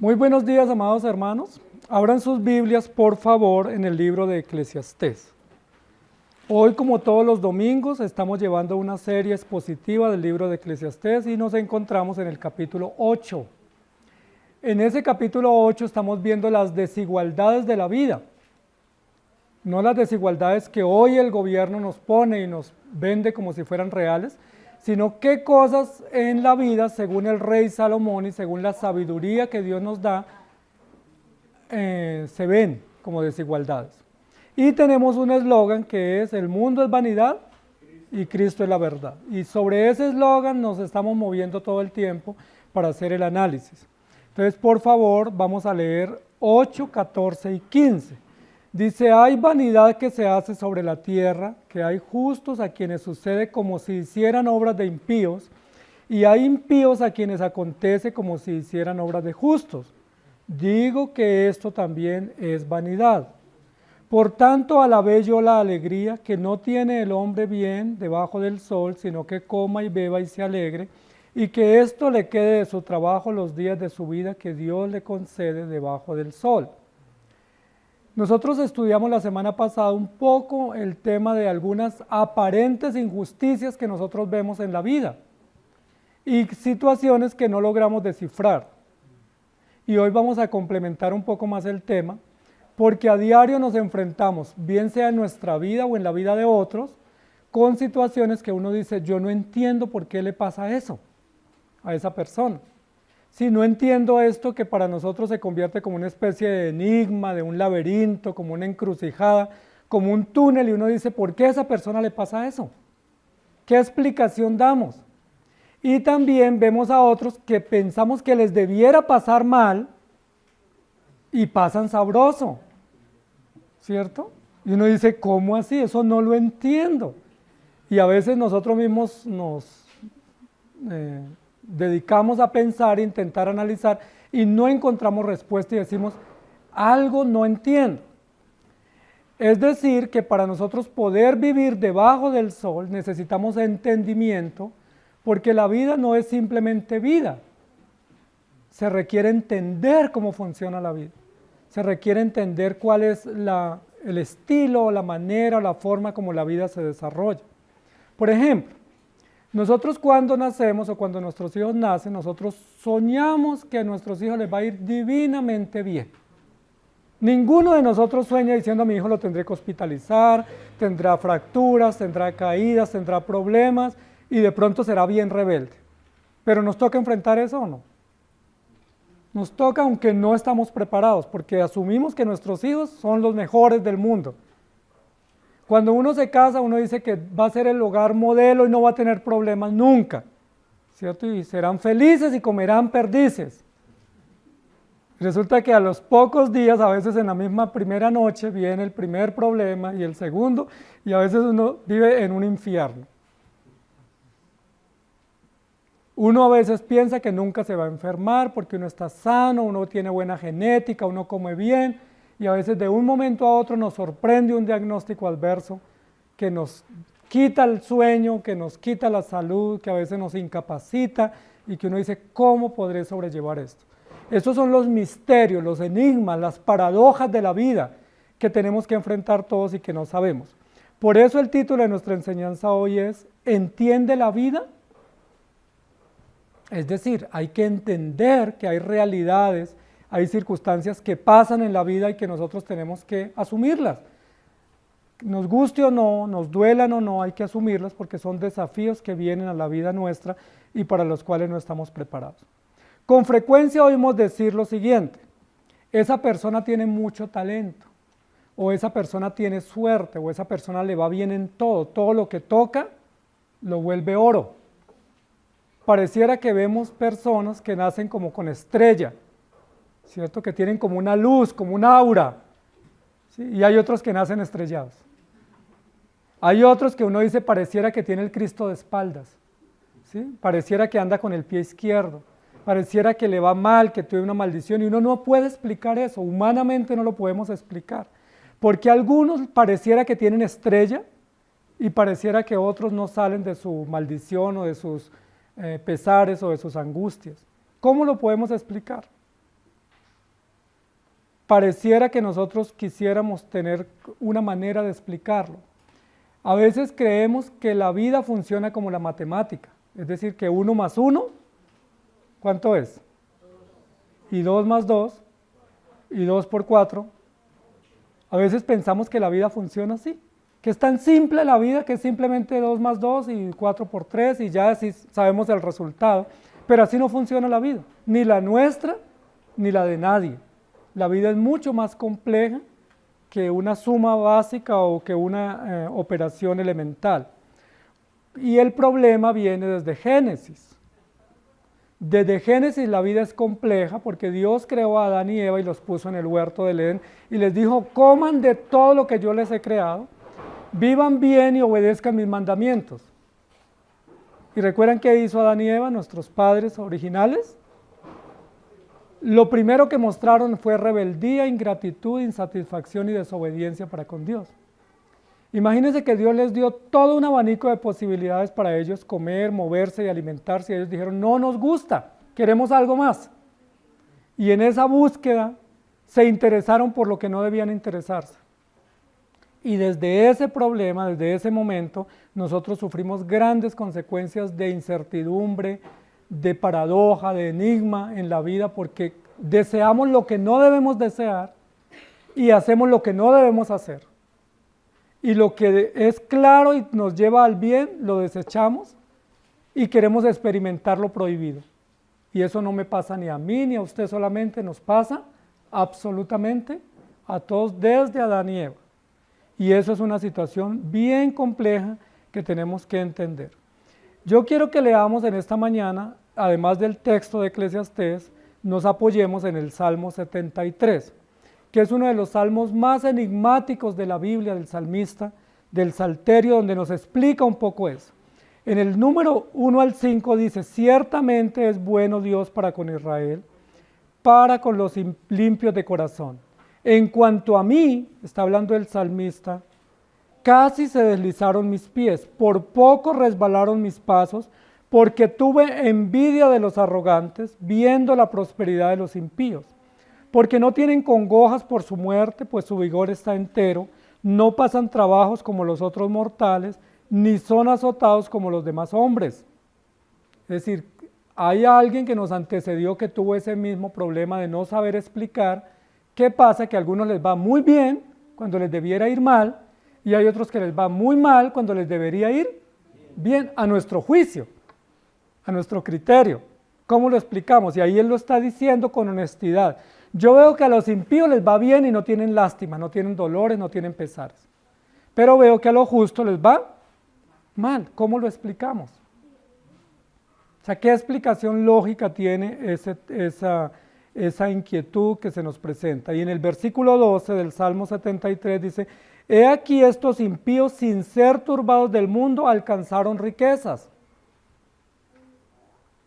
Muy buenos días, amados hermanos. Abran sus Biblias, por favor, en el libro de Eclesiastés. Hoy, como todos los domingos, estamos llevando una serie expositiva del libro de Eclesiastés y nos encontramos en el capítulo 8. En ese capítulo 8 estamos viendo las desigualdades de la vida. No las desigualdades que hoy el gobierno nos pone y nos vende como si fueran reales, sino qué cosas en la vida, según el rey Salomón y según la sabiduría que Dios nos da, se ven como desigualdades. Y tenemos un eslogan que es: el mundo es vanidad y Cristo es la verdad. Y sobre ese eslogan nos estamos moviendo todo el tiempo para hacer el análisis. Entonces, por favor, vamos a leer 8, 14 y 15. Dice: hay vanidad que se hace sobre la tierra, que hay justos a quienes sucede como si hicieran obras de impíos, y hay impíos a quienes acontece como si hicieran obras de justos. Digo que esto también es vanidad. Por tanto, alabé yo la alegría que no tiene el hombre bien debajo del sol, sino que coma y beba y se alegre, y que esto le quede de su trabajo los días de su vida que Dios le concede debajo del sol. Nosotros estudiamos la semana pasada un poco el tema de algunas aparentes injusticias que nosotros vemos en la vida y situaciones que no logramos descifrar. Y hoy vamos a complementar un poco más el tema, porque a diario nos enfrentamos, bien sea en nuestra vida o en la vida de otros, con situaciones que uno dice: yo no entiendo por qué le pasa eso a esa persona. Si no entiendo esto, que para nosotros se convierte como una especie de enigma, de un laberinto, como una encrucijada, como un túnel, y uno dice: ¿por qué a esa persona le pasa eso? ¿Qué explicación damos? Y también vemos a otros que pensamos que les debiera pasar mal y pasan sabroso, ¿cierto? Y uno dice: ¿cómo así? Eso no lo entiendo. Y a veces nosotros mismos nos dedicamos a pensar, a intentar analizar, y no encontramos respuesta y decimos: algo no entiendo. Es decir, que para nosotros poder vivir debajo del sol necesitamos entendimiento, porque la vida no es simplemente vida. Se requiere entender cómo funciona la vida. Se requiere entender cuál es el estilo, la manera, la forma como la vida se desarrolla. Por ejemplo, nosotros cuando nacemos o cuando nuestros hijos nacen, nosotros soñamos que a nuestros hijos les va a ir divinamente bien. Ninguno de nosotros sueña diciendo: a mi hijo lo tendré que hospitalizar, tendrá fracturas, tendrá caídas, tendrá problemas y de pronto será bien rebelde. Pero ¿nos toca enfrentar eso o no? Nos toca, aunque no estamos preparados, porque asumimos que nuestros hijos son los mejores del mundo. Cuando uno se casa, uno dice que va a ser el hogar modelo y no va a tener problemas nunca, ¿cierto? Y serán felices y comerán perdices. Resulta que a los pocos días, a veces en la misma primera noche, viene el primer problema y el segundo, y a veces uno vive en un infierno. Uno a veces piensa que nunca se va a enfermar porque uno está sano, uno tiene buena genética, uno come bien, y a veces de un momento a otro nos sorprende un diagnóstico adverso que nos quita el sueño, que nos quita la salud, que a veces nos incapacita y que uno dice: ¿cómo podré sobrellevar esto? Estos son los misterios, los enigmas, las paradojas de la vida que tenemos que enfrentar todos y que no sabemos. Por eso el título de nuestra enseñanza hoy es: ¿entiende la vida? Es decir, hay que entender que hay realidades, hay circunstancias que pasan en la vida y que nosotros tenemos que asumirlas. Nos guste o no, nos duelan o no, hay que asumirlas porque son desafíos que vienen a la vida nuestra y para los cuales no estamos preparados. Con frecuencia oímos decir lo siguiente: esa persona tiene mucho talento, o esa persona tiene suerte, o esa persona le va bien en todo, todo lo que toca lo vuelve oro. Pareciera que vemos personas que nacen como con estrella, ¿cierto? Que tienen como una luz, como un aura, ¿sí? Y hay otros que nacen estrellados. Hay otros que uno dice: pareciera que tiene el Cristo de espaldas, ¿sí? Pareciera que anda con el pie izquierdo, pareciera que le va mal, que tuvo una maldición, y uno no puede explicar eso, humanamente no lo podemos explicar, porque algunos pareciera que tienen estrella y pareciera que otros no salen de su maldición o de sus pesares o de sus angustias. ¿Cómo lo podemos explicar? pareciera que nosotros quisiéramos tener una manera de explicarlo. A veces creemos que la vida funciona como la matemática, es decir, que 1 más 1, ¿cuánto es? Y 2 más 2, y 2 por 4. A veces pensamos que la vida funciona así, que es tan simple la vida que es simplemente 2 más 2 y 4 por 3 y ya así sabemos el resultado, pero así no funciona la vida, ni la nuestra ni la de nadie. La vida es mucho más compleja que una suma básica o que una operación elemental. Y el problema viene desde Génesis. Desde Génesis la vida es compleja porque Dios creó a Adán y Eva y los puso en el huerto del Edén y les dijo, coman de todo lo que yo les he creado, vivan bien y obedezcan mis mandamientos. ¿Y recuerdan qué hizo Adán y Eva, nuestros padres originales? Lo primero que mostraron fue rebeldía, ingratitud, insatisfacción y desobediencia para con Dios. Imagínense que Dios les dio todo un abanico de posibilidades para ellos comer, moverse y alimentarse, y ellos dijeron, no nos gusta, queremos algo más. Y en esa búsqueda se interesaron por lo que no debían interesarse. Y desde ese problema, desde ese momento, nosotros sufrimos grandes consecuencias de incertidumbre, de paradoja, de enigma en la vida, porque deseamos lo que no debemos desear y hacemos lo que no debemos hacer. Y lo que es claro y nos lleva al bien, lo desechamos y queremos experimentar lo prohibido. Y eso no me pasa ni a mí ni a usted solamente, nos pasa absolutamente a todos desde Adán y Eva. Y eso es una situación bien compleja que tenemos que entender. Yo quiero que leamos en esta mañana, además del texto de Eclesiastés, nos apoyemos en el Salmo 73, que es uno de los salmos más enigmáticos de la Biblia, del salmista, del Salterio, donde nos explica un poco eso. En el número 1 al 5 dice, ciertamente es bueno Dios para con Israel, para con los limpios de corazón. En cuanto a mí, está hablando el salmista, casi se deslizaron mis pies, por poco resbalaron mis pasos, porque tuve envidia de los arrogantes, viendo la prosperidad de los impíos. Porque no tienen congojas por su muerte, pues su vigor está entero, no pasan trabajos como los otros mortales, ni son azotados como los demás hombres. Es decir, hay alguien que nos antecedió que tuvo ese mismo problema de no saber explicar qué pasa, que a algunos les va muy bien cuando les debiera ir mal, y hay otros que les va muy mal cuando les debería ir bien, a nuestro juicio, a nuestro criterio. ¿Cómo lo explicamos? Y ahí él lo está diciendo con honestidad. Yo veo que a los impíos les va bien y no tienen lástima, no tienen dolores, no tienen pesares. Pero veo que a lo justo les va mal. ¿Cómo lo explicamos? O sea, ¿qué explicación lógica tiene esa inquietud que se nos presenta? Y en el versículo 12 del Salmo 73 dice, he aquí estos impíos sin ser turbados del mundo alcanzaron riquezas.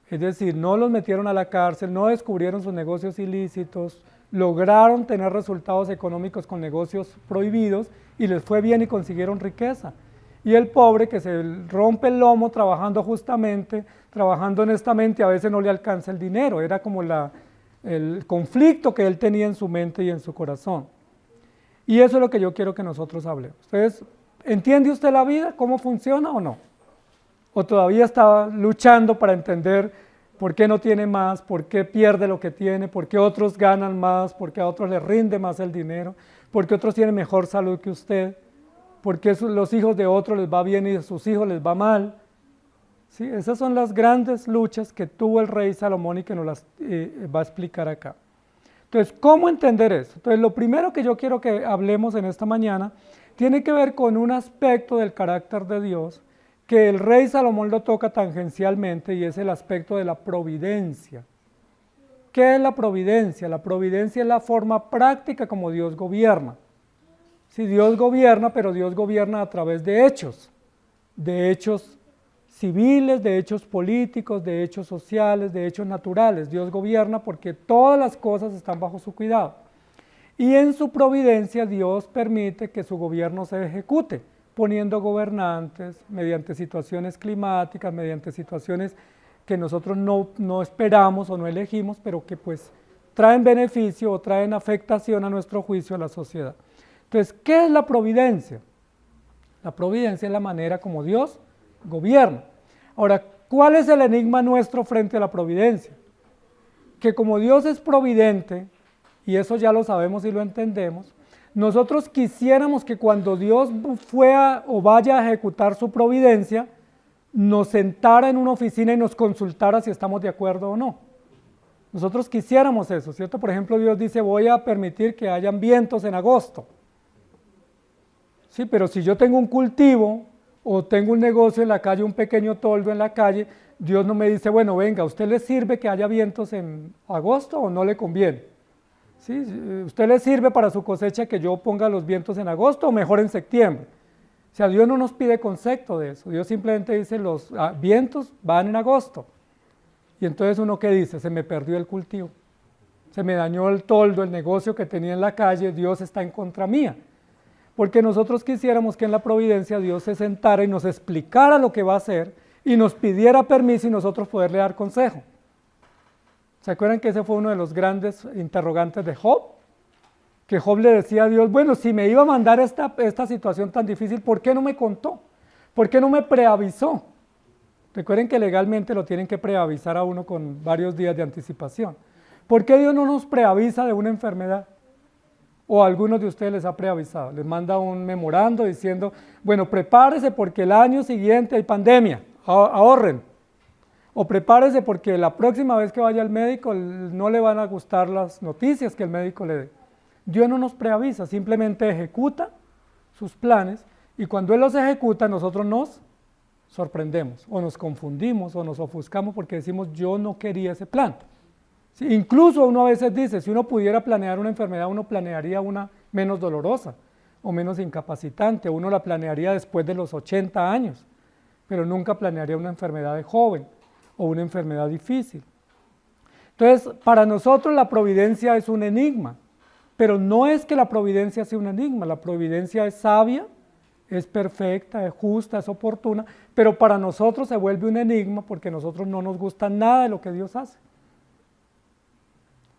Es decir, no los metieron a la cárcel, no descubrieron sus negocios ilícitos, lograron tener resultados económicos con negocios prohibidos y les fue bien y consiguieron riqueza. Y el pobre que se rompe el lomo trabajando justamente, trabajando honestamente, a veces no le alcanza el dinero. Era como el conflicto que él tenía en su mente y en su corazón. Y eso es lo que yo quiero que nosotros hablemos. Entonces, ¿entiende usted la vida? ¿Cómo funciona o no? ¿O todavía está luchando para entender por qué no tiene más, por qué pierde lo que tiene, por qué otros ganan más, por qué a otros les rinde más el dinero, por qué otros tienen mejor salud que usted, por qué los hijos de otros les va bien y a sus hijos les va mal? ¿Sí? Esas son las grandes luchas que tuvo el rey Salomón y que nos las va a explicar acá. Entonces, ¿cómo entender eso? Entonces, lo primero que yo quiero que hablemos en esta mañana tiene que ver con un aspecto del carácter de Dios que el rey Salomón lo toca tangencialmente y es el aspecto de la providencia. ¿Qué es la providencia? La providencia es la forma práctica como Dios gobierna. Sí, Dios gobierna, pero Dios gobierna a través de hechos civiles, de hechos políticos, de hechos sociales, de hechos naturales. Dios gobierna porque todas las cosas están bajo su cuidado. Y en su providencia Dios permite que su gobierno se ejecute, poniendo gobernantes mediante situaciones climáticas, mediante situaciones que nosotros no esperamos o no elegimos, pero que pues traen beneficio o traen afectación a nuestro juicio a la sociedad. Entonces, ¿qué es la providencia? La providencia es la manera como Dios gobierna. Ahora, ¿cuál es el enigma nuestro frente a la providencia? Que como Dios es providente, y eso ya lo sabemos y lo entendemos, nosotros quisiéramos que cuando Dios o vaya a ejecutar su providencia, nos sentara en una oficina y nos consultara si estamos de acuerdo o no. Nosotros quisiéramos eso, ¿cierto? Por ejemplo, Dios dice, voy a permitir que hayan vientos en agosto. Sí, pero si yo tengo un cultivo o tengo un negocio en la calle, un pequeño toldo en la calle, Dios no me dice, bueno, venga, ¿a usted le sirve que haya vientos en agosto o no le conviene? ¿Sí? ¿Usted le sirve para su cosecha que yo ponga los vientos en agosto o mejor en septiembre? O sea, Dios no nos pide concepto de eso, Dios simplemente dice, los vientos van en agosto. Y entonces uno, ¿qué dice? Se me perdió el cultivo, se me dañó el toldo, el negocio que tenía en la calle, Dios está en contra mía. Porque nosotros quisiéramos que en la providencia Dios se sentara y nos explicara lo que va a hacer y nos pidiera permiso y nosotros poderle dar consejo. ¿Se acuerdan que ese fue uno de los grandes interrogantes de Job? Que Job le decía a Dios, bueno, si me iba a mandar esta situación tan difícil, ¿por qué no me contó? ¿Por qué no me preavisó? Recuerden que legalmente lo tienen que preavisar a uno con varios días de anticipación. ¿Por qué Dios no nos preavisa de una enfermedad? O a algunos de ustedes les ha preavisado, les manda un memorando diciendo, bueno, prepárese porque el año siguiente hay pandemia, ahorren. O prepárese porque la próxima vez que vaya al médico no le van a gustar las noticias que el médico le dé. Dios no nos preavisa, simplemente ejecuta sus planes y cuando Él los ejecuta nosotros nos sorprendemos o nos confundimos o nos ofuscamos porque decimos yo no quería ese plan. Sí, incluso uno a veces dice, si uno pudiera planear una enfermedad, uno planearía una menos dolorosa o menos incapacitante, uno la planearía después de los 80 años, pero nunca planearía una enfermedad de joven o una enfermedad difícil. Entonces, para nosotros la providencia es un enigma, pero no es que la providencia sea un enigma, la providencia es sabia, es perfecta, es justa, es oportuna, pero para nosotros se vuelve un enigma porque a nosotros no nos gusta nada de lo que Dios hace.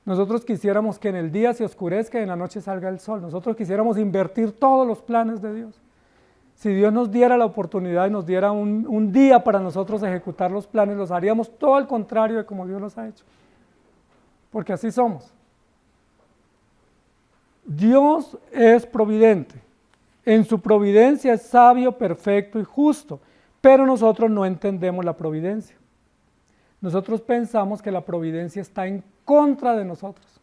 Nosotros quisiéramos que en el día se oscurezca y en la noche salga el sol. Nosotros quisiéramos invertir todos los planes de Dios. Si Dios nos diera la oportunidad y nos diera un día para nosotros ejecutar los planes, los haríamos todo al contrario de como Dios los ha hecho. Porque así somos. Dios es providente. En su providencia es sabio, perfecto y justo. Pero nosotros no entendemos la providencia. Nosotros pensamos que la providencia está en contra de nosotros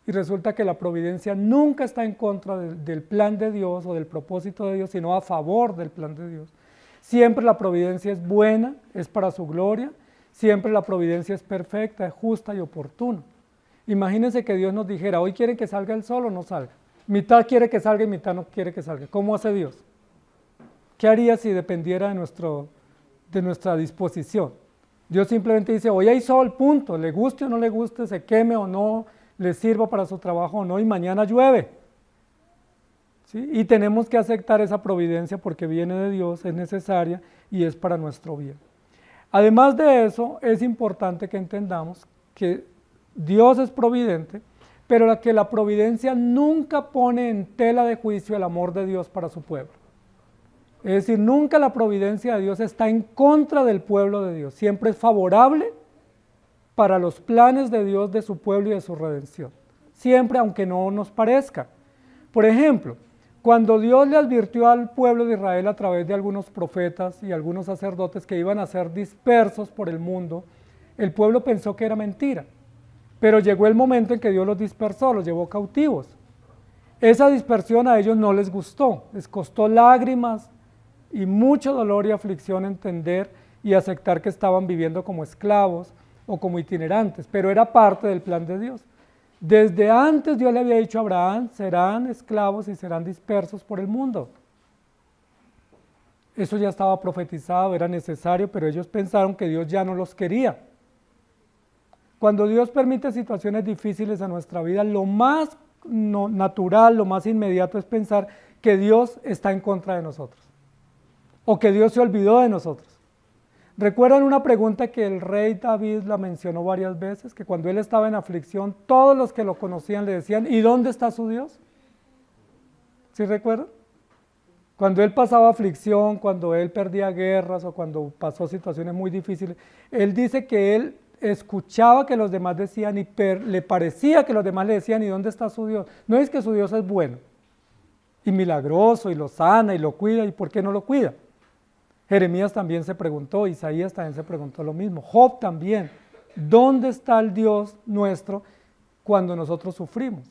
y resulta que la providencia nunca está en contra del plan de Dios o del propósito de Dios, sino a favor del plan de Dios. Siempre la providencia es buena, es para su gloria, siempre la providencia es perfecta, es justa y oportuna. Imagínense que Dios nos dijera, hoy quiere que salga el sol o no salga, mitad quiere que salga y mitad no quiere que salga. ¿Cómo hace Dios? ¿Qué haría si dependiera de nuestra disposición? Dios simplemente dice, hoy hay sol, punto, le guste o no le guste, se queme o no, le sirva para su trabajo o no, y mañana llueve. ¿Sí? Y tenemos que aceptar esa providencia porque viene de Dios, es necesaria y es para nuestro bien. Además de eso, es importante que entendamos que Dios es providente, pero que la providencia nunca pone en tela de juicio el amor de Dios para su pueblo. Es decir, nunca la providencia de Dios está en contra del pueblo de Dios, siempre es favorable para los planes de Dios de su pueblo y de su redención, siempre aunque no nos parezca. Por ejemplo, cuando Dios le advirtió al pueblo de Israel a través de algunos profetas y algunos sacerdotes que iban a ser dispersos por el mundo, el pueblo pensó que era mentira, pero llegó el momento en que Dios los dispersó, los llevó cautivos. Esa dispersión a ellos no les gustó, les costó lágrimas, y mucho dolor y aflicción entender y aceptar que estaban viviendo como esclavos o como itinerantes, pero era parte del plan de Dios. Desde antes Dios le había dicho a Abraham, serán esclavos y serán dispersos por el mundo. Eso ya estaba profetizado, era necesario, pero ellos pensaron que Dios ya no los quería. Cuando Dios permite situaciones difíciles a nuestra vida, lo más natural, lo más inmediato es pensar que Dios está en contra de nosotros. O que Dios se olvidó de nosotros. ¿Recuerdan una pregunta que el rey David la mencionó varias veces? Que cuando él estaba en aflicción, todos los que lo conocían le decían, ¿y dónde está su Dios? ¿Sí recuerdan? Cuando él pasaba aflicción, cuando él perdía guerras o cuando pasó situaciones muy difíciles, él dice que él escuchaba que los demás decían y le parecía que los demás le decían, ¿y dónde está su Dios? No es que su Dios es bueno y milagroso y lo sana y lo cuida, ¿y por qué no lo cuida? Jeremías también se preguntó, Isaías también se preguntó lo mismo, Job también, ¿dónde está el Dios nuestro cuando nosotros sufrimos?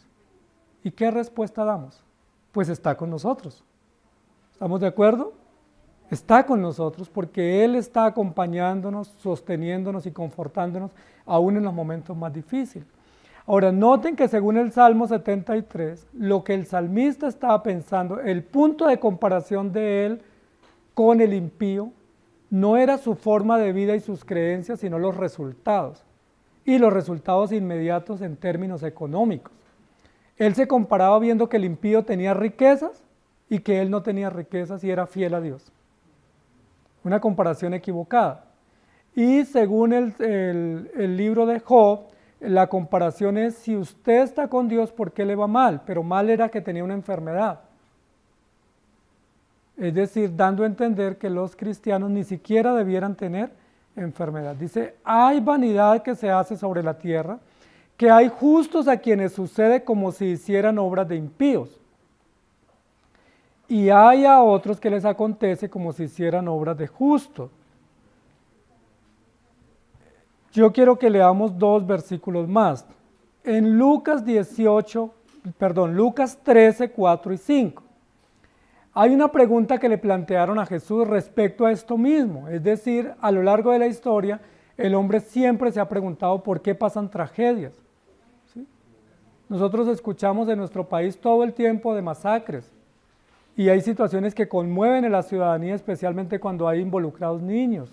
¿Y qué respuesta damos? Pues está con nosotros. ¿Estamos de acuerdo? Está con nosotros porque Él está acompañándonos, sosteniéndonos y confortándonos aún en los momentos más difíciles. Ahora, noten que según el Salmo 73, lo que el salmista estaba pensando, el punto de comparación de él con el impío, no era su forma de vida y sus creencias, sino los resultados, y los resultados inmediatos en términos económicos. Él se comparaba viendo que el impío tenía riquezas y que él no tenía riquezas y era fiel a Dios. Una comparación equivocada. Y según el libro de Job, la comparación es, si usted está con Dios, ¿por qué le va mal? Pero mal era que tenía una enfermedad. Es decir, dando a entender que los cristianos ni siquiera debieran tener enfermedad. Dice, hay vanidad que se hace sobre la tierra, que hay justos a quienes sucede como si hicieran obras de impíos. Y hay a otros que les acontece como si hicieran obras de justos. Yo quiero que leamos 2 versículos más. En Lucas 13, 4 y 5. Hay una pregunta que le plantearon a Jesús respecto a esto mismo, es decir, a lo largo de la historia, el hombre siempre se ha preguntado por qué pasan tragedias. ¿Sí? Nosotros escuchamos en nuestro país todo el tiempo de masacres y hay situaciones que conmueven a la ciudadanía, especialmente cuando hay involucrados niños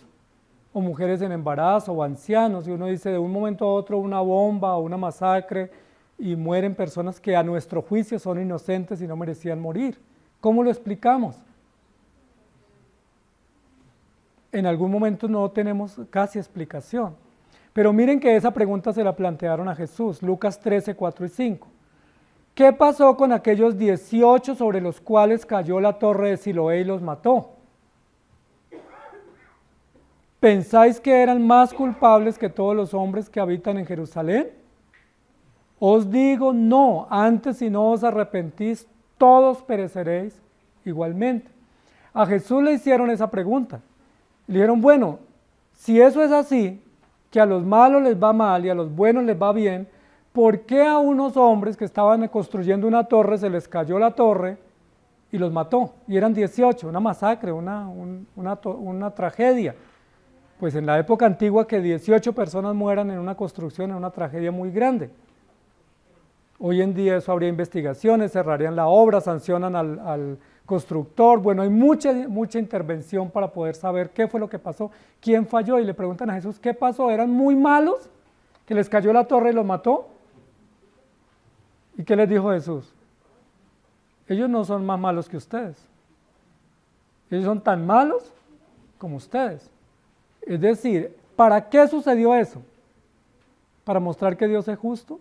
o mujeres en embarazo o ancianos, y uno dice de un momento a otro una bomba o una masacre y mueren personas que a nuestro juicio son inocentes y no merecían morir. ¿Cómo lo explicamos? En algún momento no tenemos casi explicación. Pero miren que esa pregunta se la plantearon a Jesús, Lucas 13, 4 y 5. ¿Qué pasó con aquellos 18 sobre los cuales cayó la torre de Siloé y los mató? ¿Pensáis que eran más culpables que todos los hombres que habitan en Jerusalén? Os digo, no, antes si no os arrepentís, todos pereceréis igualmente. A Jesús le hicieron esa pregunta. Le dijeron, bueno, si eso es así, que a los malos les va mal y a los buenos les va bien, ¿por qué a unos hombres que estaban construyendo una torre se les cayó la torre y los mató? Y eran 18, una masacre, una tragedia. Pues en la época antigua que 18 personas mueran en una construcción es una tragedia muy grande. Hoy en día eso habría investigaciones, cerrarían la obra, sancionan al constructor. Bueno, hay mucha intervención para poder saber qué fue lo que pasó, quién falló. Y le preguntan a Jesús, ¿qué pasó? ¿Eran muy malos? ¿Que les cayó la torre y los mató? ¿Y qué les dijo Jesús? Ellos no son más malos que ustedes. Ellos son tan malos como ustedes. Es decir, ¿para qué sucedió eso? Para mostrar que Dios es justo,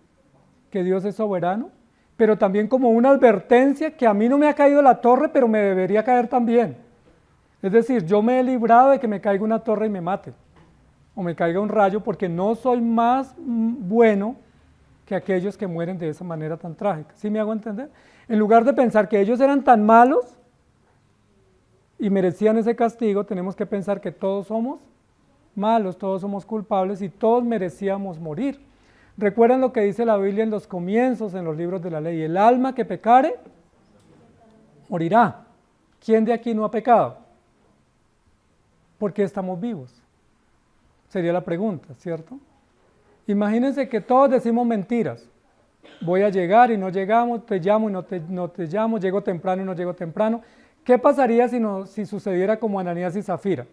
que Dios es soberano, pero también como una advertencia que a mí no me ha caído la torre, pero me debería caer también. Es decir, yo me he librado de que me caiga una torre y me mate, o me caiga un rayo, porque no soy más bueno que aquellos que mueren de esa manera tan trágica. ¿Sí me hago entender? En lugar de pensar que ellos eran tan malos y merecían ese castigo, tenemos que pensar que todos somos malos, todos somos culpables y todos merecíamos morir. Recuerden lo que dice la Biblia en los comienzos, en los libros de la ley, el alma que pecare, morirá. ¿Quién de aquí no ha pecado? ¿Por qué estamos vivos? Sería la pregunta, ¿cierto? Imagínense que todos decimos mentiras. Voy a llegar y no llegamos, te llamo y no te llamo, llego temprano y no llego temprano. ¿Qué pasaría si sucediera como Ananías y Zafira?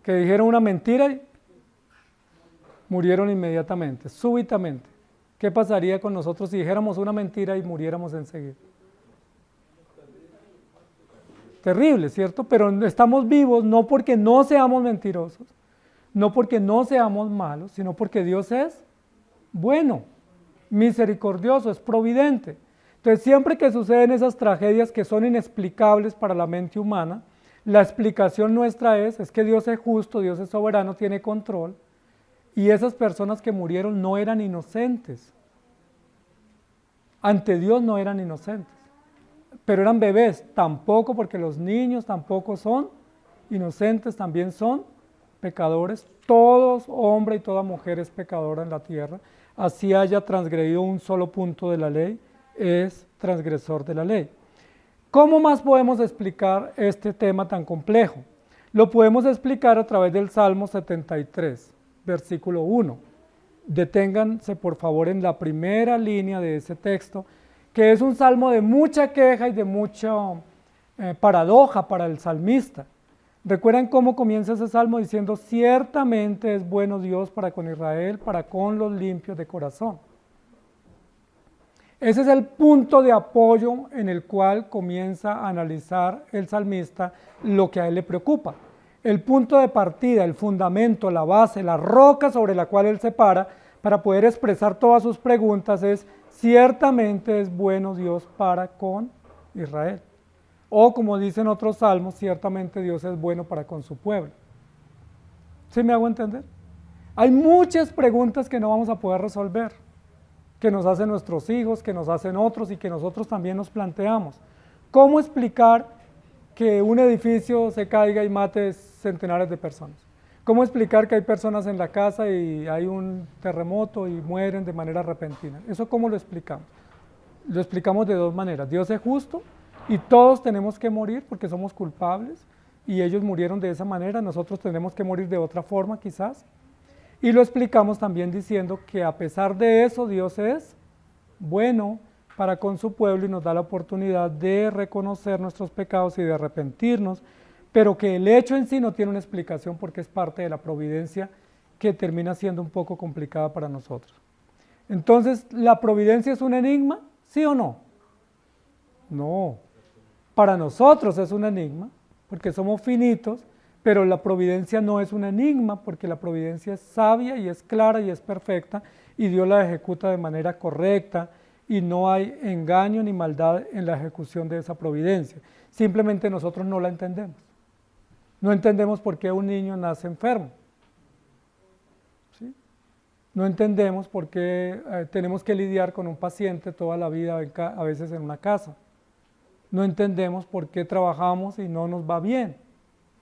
Que dijeron una mentira y murieron inmediatamente, súbitamente. ¿Qué pasaría con nosotros si dijéramos una mentira y muriéramos enseguida? terrible, ¿cierto? Pero estamos vivos no porque no seamos mentirosos, no porque no seamos malos, sino porque Dios es bueno, misericordioso, es providente. Entonces, siempre que suceden esas tragedias que son inexplicables para la mente humana, la explicación nuestra es que Dios es justo, Dios es soberano, tiene control, y esas personas que murieron no eran inocentes. Ante Dios no eran inocentes, pero eran bebés, tampoco, porque los niños tampoco son inocentes, también son pecadores. Todos, hombre y toda mujer es pecadora en la tierra, así haya transgredido un solo punto de la ley, es transgresor de la ley. ¿Cómo más podemos explicar este tema tan complejo? Lo podemos explicar a través del Salmo 73, versículo 1. Deténganse por favor en la primera línea de ese texto, que es un salmo de mucha queja y de mucha paradoja para el salmista. ¿Recuerdan cómo comienza ese salmo diciendo: ciertamente es bueno Dios para con Israel, para con los limpios de corazón? Ese es el punto de apoyo en el cual comienza a analizar el salmista lo que a él le preocupa. El punto de partida, el fundamento, la base, la roca sobre la cual él se para poder expresar todas sus preguntas es: ciertamente es bueno Dios para con Israel. O como dicen otros salmos, ciertamente Dios es bueno para con su pueblo. ¿Sí me hago entender? Hay muchas preguntas que no vamos a poder resolver, que nos hacen nuestros hijos, que nos hacen otros y que nosotros también nos planteamos. ¿Cómo explicar que un edificio se caiga y mate centenares de personas? ¿Cómo explicar que hay personas en la casa y hay un terremoto y mueren de manera repentina? ¿Eso cómo lo explicamos? Lo explicamos de dos maneras. Dios es justo y todos tenemos que morir porque somos culpables y ellos murieron de esa manera, nosotros tenemos que morir de otra forma quizás. Y lo explicamos también diciendo que a pesar de eso Dios es bueno para con su pueblo y nos da la oportunidad de reconocer nuestros pecados y de arrepentirnos, pero que el hecho en sí no tiene una explicación porque es parte de la providencia que termina siendo un poco complicada para nosotros. Entonces, ¿la providencia es un enigma? ¿Sí o no? No. Para nosotros es un enigma porque somos finitos, pero la providencia no es un enigma porque la providencia es sabia y es clara y es perfecta y Dios la ejecuta de manera correcta y no hay engaño ni maldad en la ejecución de esa providencia. Simplemente nosotros no la entendemos. No entendemos por qué un niño nace enfermo. ¿Sí? No entendemos por qué tenemos que lidiar con un paciente toda la vida, a veces en una casa. No entendemos por qué trabajamos y no nos va bien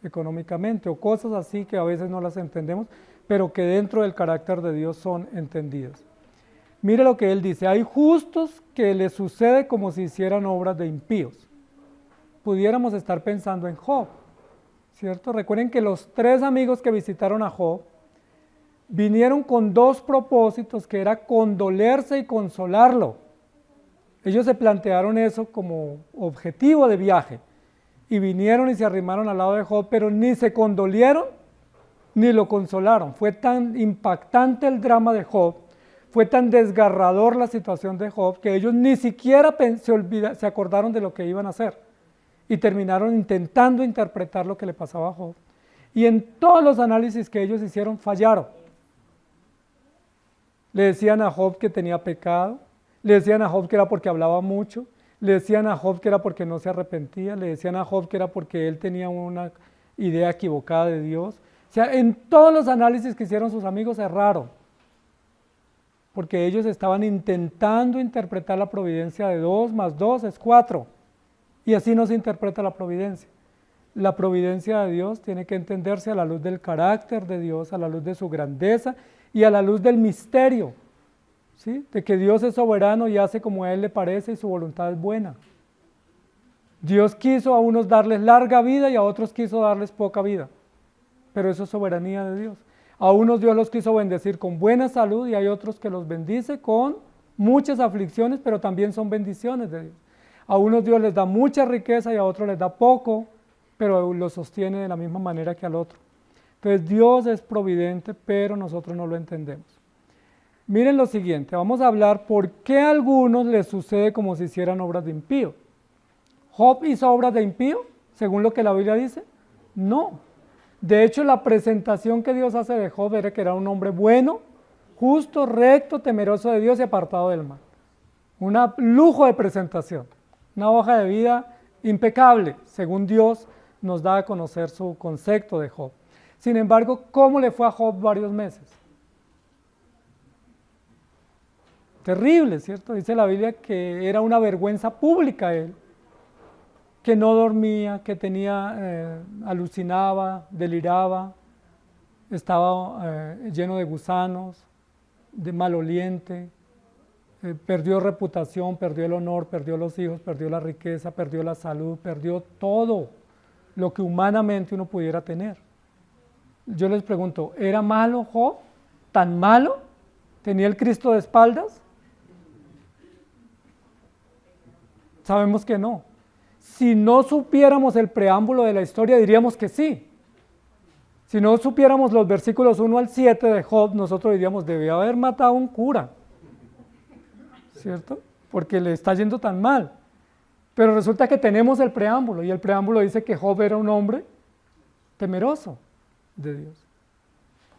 económicamente, o cosas así que a veces no las entendemos, pero que dentro del carácter de Dios son entendidas. Mire lo que él dice: hay justos que les sucede como si hicieran obras de impíos. Pudiéramos estar pensando en Job, ¿cierto? Recuerden que los 3 amigos que visitaron a Job vinieron con 2 propósitos, que era condolerse y consolarlo. Ellos se plantearon eso como objetivo de viaje y vinieron y se arrimaron al lado de Job, pero ni se condolieron ni lo consolaron. Fue tan impactante el drama de Job, fue tan desgarrador la situación de Job, que ellos ni siquiera se acordaron de lo que iban a hacer y terminaron intentando interpretar lo que le pasaba a Job. Y en todos los análisis que ellos hicieron fallaron. Le decían a Job que tenía pecado, le decían a Job que era porque hablaba mucho, le decían a Job que era porque no se arrepentía, le decían a Job que era porque él tenía una idea equivocada de Dios. O sea, en todos los análisis que hicieron sus amigos erraron, porque ellos estaban intentando interpretar la providencia de 2 más 2 es 4, y así no se interpreta la providencia. La providencia de Dios tiene que entenderse a la luz del carácter de Dios, a la luz de su grandeza y a la luz del misterio, ¿sí? De que Dios es soberano y hace como a Él le parece y su voluntad es buena. Dios quiso a unos darles larga vida y a otros quiso darles poca vida, pero eso es soberanía de Dios. A unos Dios los quiso bendecir con buena salud y hay otros que los bendice con muchas aflicciones, pero también son bendiciones de Dios. A unos Dios les da mucha riqueza y a otros les da poco, pero los sostiene de la misma manera que al otro. Entonces Dios es providente, pero nosotros no lo entendemos. Miren lo siguiente, vamos a hablar por qué a algunos les sucede como si hicieran obras de impío. ¿Job hizo obras de impío? según lo que la Biblia dice? No. De hecho, la presentación que Dios hace de Job era que era un hombre bueno, justo, recto, temeroso de Dios y apartado del mal. Un lujo de presentación, una hoja de vida impecable, según Dios nos da a conocer su concepto de Job. Sin embargo, ¿cómo le fue a Job varios meses? Terrible, ¿cierto? Dice la Biblia que era una vergüenza pública él, que no dormía, que alucinaba, deliraba, estaba lleno de gusanos, de maloliente, perdió reputación, perdió el honor, perdió los hijos, perdió la riqueza, perdió la salud, perdió todo lo que humanamente uno pudiera tener. Yo les pregunto, ¿era malo Job? ¿Tan malo? ¿Tenía el Cristo de espaldas? Sabemos que no. Si no supiéramos el preámbulo de la historia, diríamos que sí. Si no supiéramos los versículos 1 al 7 de Job, nosotros diríamos, debía haber matado a un cura, ¿cierto? Porque le está yendo tan mal. Pero resulta que tenemos el preámbulo, y el preámbulo dice que Job era un hombre temeroso de Dios.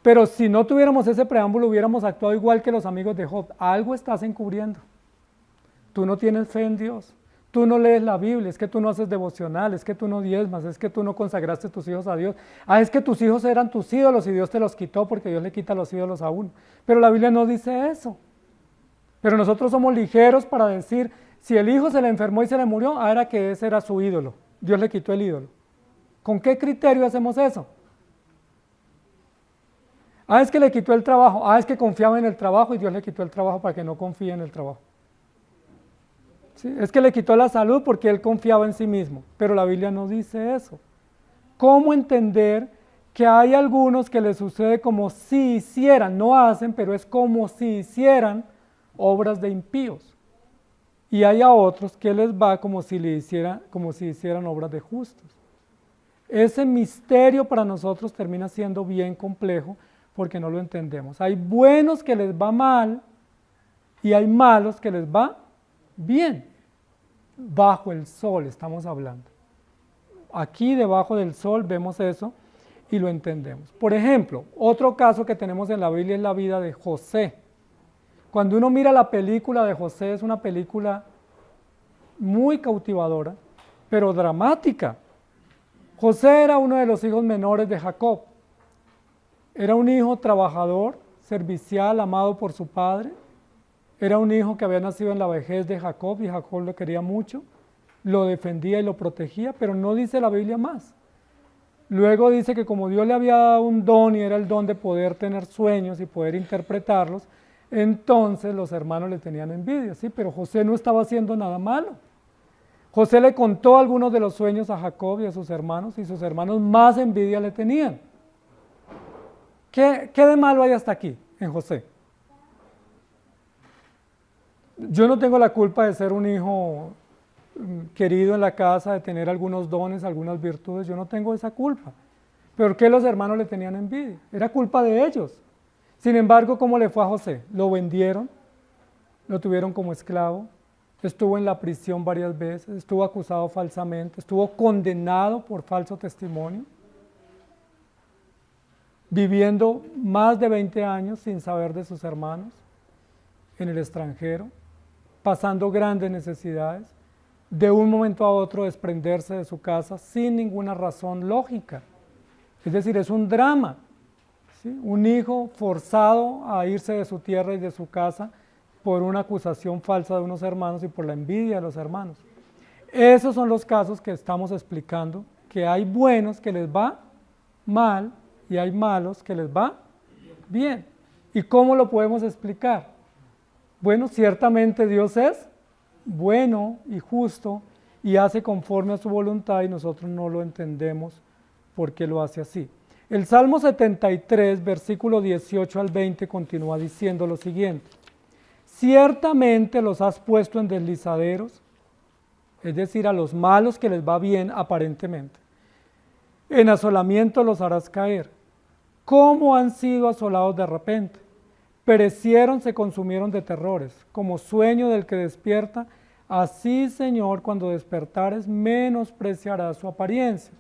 Pero si no tuviéramos ese preámbulo, hubiéramos actuado igual que los amigos de Job. Algo estás encubriendo. Tú no tienes fe en Dios. Tú no lees la Biblia, es que tú no haces devocional, es que tú no diezmas, es que tú no consagraste tus hijos a Dios. Es que tus hijos eran tus ídolos y Dios te los quitó porque Dios le quita los ídolos a uno. Pero la Biblia no dice eso. Pero nosotros somos ligeros para decir, si el hijo se le enfermó y se le murió, era que ese era su ídolo. Dios le quitó el ídolo. ¿Con qué criterio hacemos eso? Es que le quitó el trabajo. Es que confiaba en el trabajo y Dios le quitó el trabajo para que no confíe en el trabajo. ¿Sí? Es que le quitó la salud porque él confiaba en sí mismo, pero la Biblia no dice eso. ¿Cómo entender que hay algunos que les sucede como si hicieran, no hacen, pero es como si hicieran obras de impíos? Y hay a otros que les va como si hicieran obras de justos. Ese misterio para nosotros termina siendo bien complejo porque no lo entendemos. Hay buenos que les va mal y hay malos que les va bien. Bajo el sol estamos hablando. Aquí debajo del sol vemos eso y lo entendemos. Por ejemplo, otro caso que tenemos en la Biblia es la vida de José. Cuando uno mira la película de José, es una película muy cautivadora, pero dramática. José era uno de los hijos menores de Jacob. Era un hijo trabajador, servicial, amado por su padre. Era un hijo que había nacido en la vejez de Jacob y Jacob lo quería mucho, lo defendía y lo protegía, pero no dice la Biblia más. Luego dice que como Dios le había dado un don y era el don de poder tener sueños y poder interpretarlos, entonces los hermanos le tenían envidia, ¿sí? Pero José no estaba haciendo nada malo. José le contó algunos de los sueños a Jacob y a sus hermanos más envidia le tenían. ¿Qué de malo hay hasta aquí en José? Yo no tengo la culpa de ser un hijo querido en la casa, de tener algunos dones, algunas virtudes, yo no tengo esa culpa. ¿Pero qué los hermanos le tenían envidia? Era culpa de ellos. Sin embargo, ¿cómo le fue a José? Lo vendieron, lo tuvieron como esclavo, estuvo en la prisión varias veces, estuvo acusado falsamente, estuvo condenado por falso testimonio, viviendo más de 20 años sin saber de sus hermanos en el extranjero, pasando grandes necesidades, de un momento a otro desprenderse de su casa sin ninguna razón lógica. Es decir, es un drama, ¿sí? Un hijo forzado a irse de su tierra y de su casa por una acusación falsa de unos hermanos y por la envidia de los hermanos. Esos son los casos que estamos explicando, que hay buenos que les va mal y hay malos que les va bien. ¿Y cómo lo podemos explicar? Bueno, ciertamente Dios es bueno y justo y hace conforme a su voluntad y nosotros no lo entendemos porque lo hace así. El Salmo 73, versículo 18 al 20 continúa diciendo lo siguiente: ciertamente los has puesto en deslizaderos, es decir, a los malos que les va bien aparentemente. En asolamiento los harás caer. ¿Cómo han sido asolados de repente? Perecieron, se consumieron de terrores, como sueño del que despierta, Así, Señor, cuando despertares, menospreciarás su apariencia.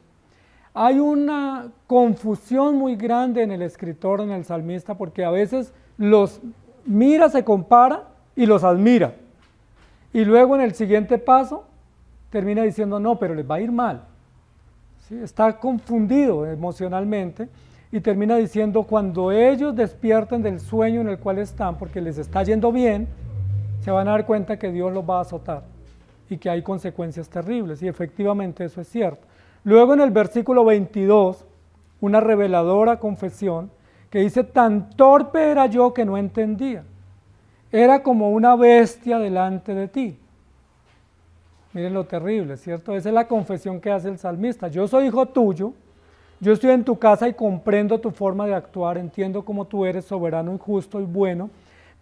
Hay una confusión muy grande en el escritor, en el salmista, porque a veces los mira, se compara y los admira. Y luego en el siguiente paso termina diciendo, no, pero les va a ir mal. ¿Sí? Está confundido emocionalmente y termina diciendo, cuando ellos despierten del sueño en el cual están, porque les está yendo bien, se van a dar cuenta que Dios los va a azotar y que hay consecuencias terribles. Y efectivamente eso es cierto. Luego en el versículo 22, una reveladora confesión que dice, tan torpe era yo que no entendía. Era como una bestia delante de ti. Miren lo terrible, ¿cierto? Esa es la confesión que hace el salmista. Yo soy hijo tuyo, yo estoy en tu casa y comprendo tu forma de actuar, entiendo cómo tú eres soberano y justo y bueno,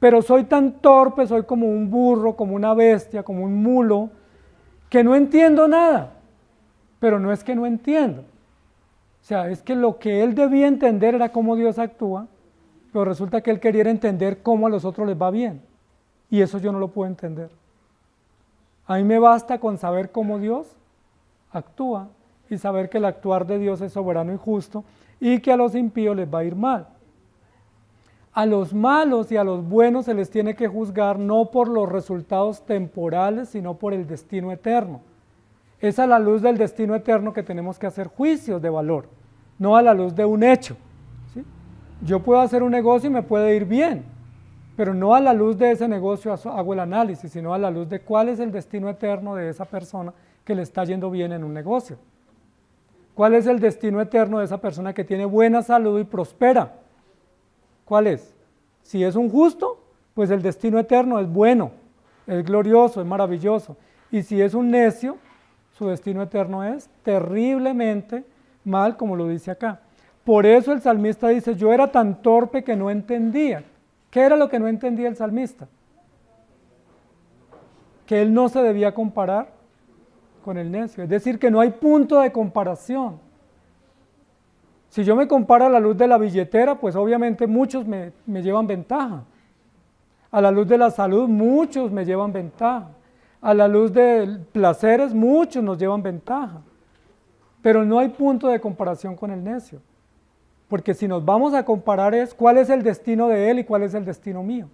pero soy tan torpe, soy como un burro, como una bestia, como un mulo, que no entiendo nada. Pero no es que no entiendo. O sea, es que lo que él debía entender era cómo Dios actúa, pero resulta que él quería entender cómo a los otros les va bien. Y eso yo no lo puedo entender. A mí me basta con saber cómo Dios actúa y saber que el actuar de Dios es soberano y justo y que a los impíos les va a ir mal. A los malos y a los buenos se les tiene que juzgar no por los resultados temporales, sino por el destino eterno. Es a la luz del destino eterno que tenemos que hacer juicios de valor, no a la luz de un hecho. ¿Sí? Yo puedo hacer un negocio y me puede ir bien, pero no a la luz de ese negocio hago el análisis, sino a la luz de cuál es el destino eterno de esa persona que le está yendo bien en un negocio. ¿Cuál es el destino eterno de esa persona que tiene buena salud y prospera? ¿Cuál es? Si es un justo, pues el destino eterno es bueno, es glorioso, es maravilloso. Y si es un necio, su destino eterno es terriblemente mal, como lo dice acá. Por eso el salmista dice, yo era tan torpe que no entendía. ¿Qué era lo que no entendía el salmista? Que él no se debía comparar con el necio, es decir, que no hay punto de comparación. Si yo me comparo a la luz de la billetera, pues obviamente muchos me llevan ventaja. A la luz de la salud, muchos me llevan ventaja. A la luz de placeres, muchos nos llevan ventaja. Pero no hay punto de comparación con el necio. Porque si nos vamos a comparar es cuál es el destino de él y cuál es el destino mío.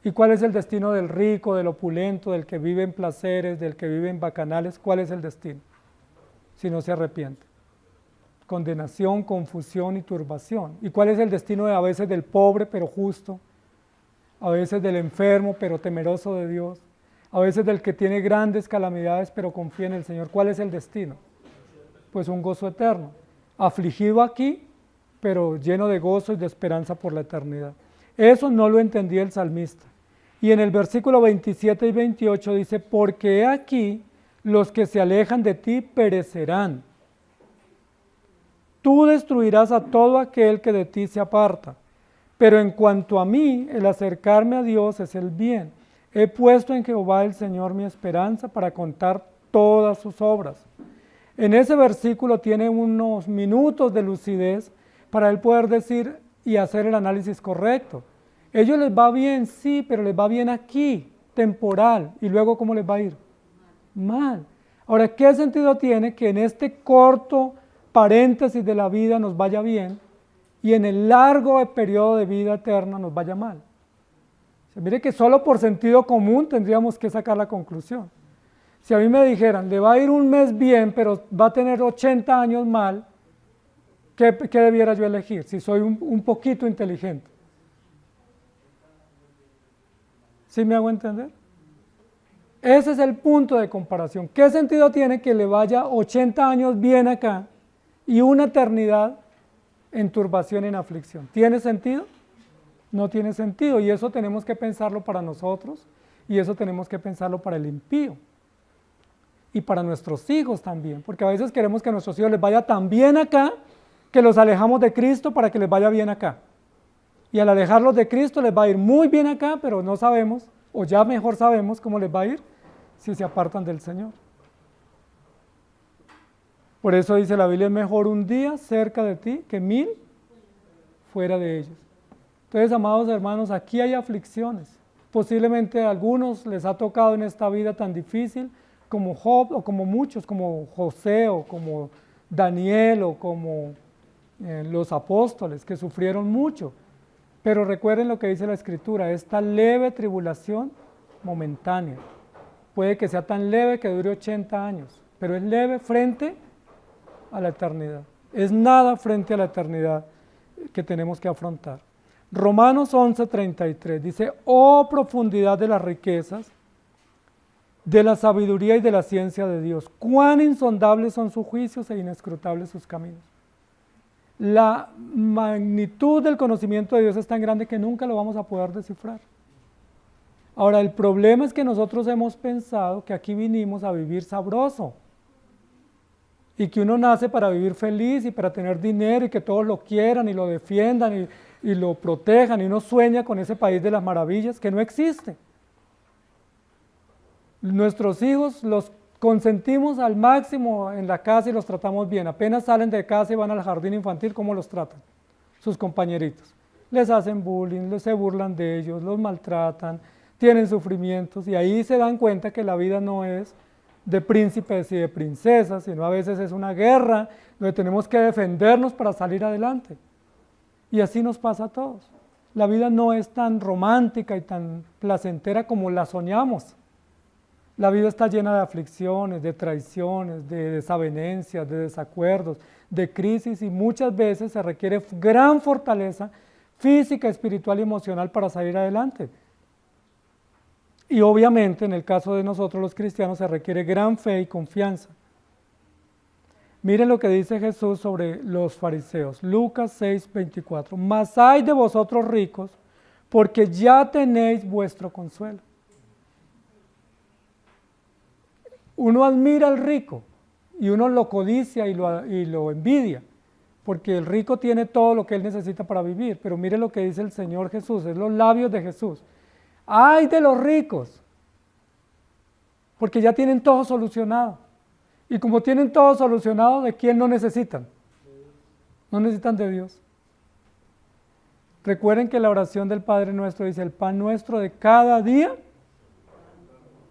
Y cuál es el destino del rico, del opulento, del que vive en placeres, del que vive en bacanales, cuál es el destino, si no se arrepiente. Condenación, confusión y turbación. ¿Y cuál es el destino a veces del pobre pero justo? A veces del enfermo pero temeroso de Dios. A veces del que tiene grandes calamidades pero confía en el Señor. ¿Cuál es el destino? Pues un gozo eterno. Afligido aquí, pero lleno de gozo y de esperanza por la eternidad. Eso no lo entendía el salmista. Y en el versículo 27 y 28 dice, porque he aquí los que se alejan de ti perecerán. Tú destruirás a todo aquel que de ti se aparta. Pero en cuanto a mí, el acercarme a Dios es el bien. He puesto en Jehová el Señor mi esperanza para contar todas sus obras. En ese versículo tiene unos minutos de lucidez para él poder decir y hacer el análisis correcto. Ellos les va bien, sí, pero les va bien aquí, temporal. ¿Y luego cómo les va a ir? Mal. Ahora, ¿qué sentido tiene que en este corto paréntesis de la vida nos vaya bien y en el largo periodo de vida eterna nos vaya mal? O sea, mire que solo por sentido común tendríamos que sacar la conclusión. Si a mí me dijeran, le va a ir un mes bien, pero va a tener 80 años mal, ¿qué debiera yo elegir si soy un poquito inteligente? ¿Sí me hago entender? Ese es el punto de comparación. ¿Qué sentido tiene que le vaya 80 años bien acá y una eternidad en turbación y en aflicción? ¿Tiene sentido? No tiene sentido, y eso tenemos que pensarlo para nosotros y eso tenemos que pensarlo para el impío y para nuestros hijos también, porque a veces queremos que a nuestros hijos les vaya tan bien acá que los alejamos de Cristo para que les vaya bien acá. Y al alejarlos de Cristo les va a ir muy bien acá, pero no sabemos, o ya mejor sabemos cómo les va a ir si se apartan del Señor. Por eso dice la Biblia, es mejor un día cerca de ti que 1000 fuera de ellos. Entonces, amados hermanos, aquí hay aflicciones posiblemente a algunos les ha tocado en esta vida tan difícil como Job o como muchos, como José o como Daniel o como los apóstoles que sufrieron mucho. Pero recuerden lo que dice la Escritura, esta leve tribulación momentánea. Puede que sea tan leve que dure 80 años, pero es leve frente a la eternidad. Es nada frente a la eternidad que tenemos que afrontar. Romanos 11:33 dice, oh profundidad de las riquezas, de la sabiduría y de la ciencia de Dios, cuán insondables son sus juicios e inescrutables sus caminos. La magnitud del conocimiento de Dios es tan grande que nunca lo vamos a poder descifrar. Ahora, el problema es que nosotros hemos pensado que aquí vinimos a vivir sabroso y que uno nace para vivir feliz y para tener dinero y que todos lo quieran y lo defiendan y lo protejan y uno sueña con ese país de las maravillas que no existe. Nuestros hijos los consentimos al máximo en la casa y los tratamos bien. Apenas salen de casa y van al jardín infantil, ¿cómo los tratan? Sus compañeritos. Les hacen bullying, se burlan de ellos, los maltratan, tienen sufrimientos y ahí se dan cuenta que la vida no es de príncipes y de princesas, sino a veces es una guerra donde tenemos que defendernos para salir adelante. Y así nos pasa a todos. La vida no es tan romántica y tan placentera como la soñamos. La vida está llena de aflicciones, de traiciones, de desavenencias, de desacuerdos, de crisis y muchas veces se requiere gran fortaleza física, espiritual y emocional para salir adelante. Y obviamente en el caso de nosotros los cristianos se requiere gran fe y confianza. Miren lo que dice Jesús sobre los fariseos, Lucas 6:24. Mas ay de vosotros ricos, porque ya tenéis vuestro consuelo. Uno admira al rico y uno lo codicia y lo envidia, porque el rico tiene todo lo que él necesita para vivir, pero mire lo que dice el Señor Jesús, es los labios de Jesús. ¡Ay de los ricos! Porque ya tienen todo solucionado. Y como tienen todo solucionado, ¿de quién no necesitan? No necesitan de Dios. Recuerden que la oración del Padre Nuestro dice, el pan nuestro de cada día,